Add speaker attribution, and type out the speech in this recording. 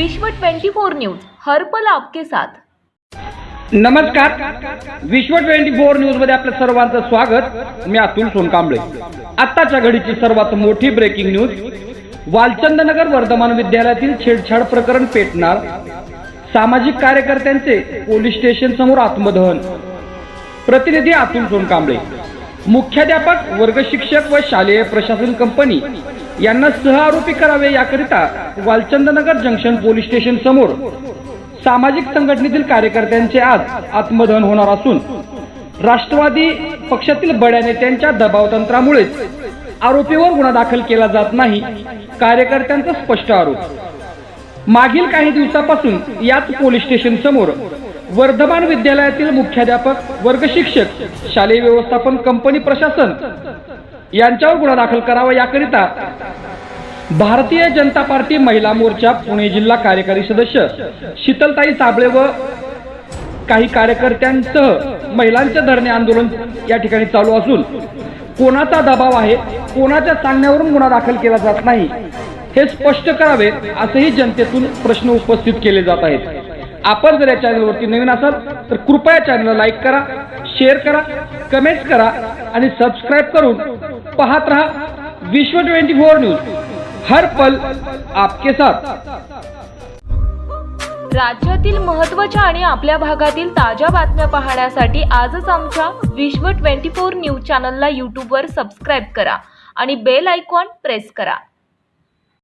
Speaker 1: विश्व 24 न्यूज हर पल आपके साथ।
Speaker 2: नमस्कार, विश्व 24 न्यूज मध्ये आपल्या सर्वांचं स्वागत। मी अतुल सोनकांबळे। आत्ताच्या घडीची सर्वात मोठी ब्रेकिंग न्यूज, वालचंदनगर वर्धमान विद्यालयातील छेडछाड प्रकरण पेटणार, सामाजिक कार्यकर्त्यांचे पोलीस स्टेशन समोर आत्मदहन। प्रतिनिधी अतुल सोनकांबळे। मुख्याध्यापक, वर्ग शिक्षक व शालेय प्रशासन कंपनी यांना सहआरोपी करावे याकरिता वालचंदनगर जंक्शन पोलीस स्टेशन समोर सामाजिक संघटनेतील कार्यकर्त्यांचे आज आत्मदहन होणार असून राष्ट्रवादी पक्षातील बड्या नेत्यांच्या दबावतंत्रामुळे आरोपीवर गुन्हा दाखल केला जात नाही, कार्यकर्त्यांचा स्पष्ट आरोप। मागील काही दिवसापासून याच पोलीस स्टेशन समोर वर्धमान विद्यालयातील मुख्याध्यापक, वर्ग शिक्षक, शालेय व्यवस्थापन कंपनी प्रशासन यांच्यावर गुन्हा दाखल करावा याकरिता भारतीय जनता पार्टी महिला मोर्चा पुणे जिल्हा कार्यकारी सदस्य शीतलताई साबळे व काही कार्यकर्त्यांसह महिलांचे धरणे आंदोलन या ठिकाणी चालू असून कोणाचा दबाव आहे, कोणाच्या सांगण्यावरून गुन्हा दाखल केला जात नाही हे स्पष्ट करावे असेही जनतेतून प्रश्न उपस्थित केले जात आहेत। आपण जर या चॅनलवरती नवीन असाल तर कृपया चॅनलला लाईक करा, शेअर करा, कमेंट्स करा आणि सबस्क्राईब करून पाहत रहा विश्व 24 न्यूज, हर पल आपके साथ।
Speaker 1: राज्यातील महत्त्वाच्या आणि आपल्या भागातील ताज्या बातम्या पाहण्यासाठी आजच आमच्या विश्व 24 न्यूज चॅनलला यूट्यूबवर सबस्क्राईब करा आणि बेल आयकॉन प्रेस करा।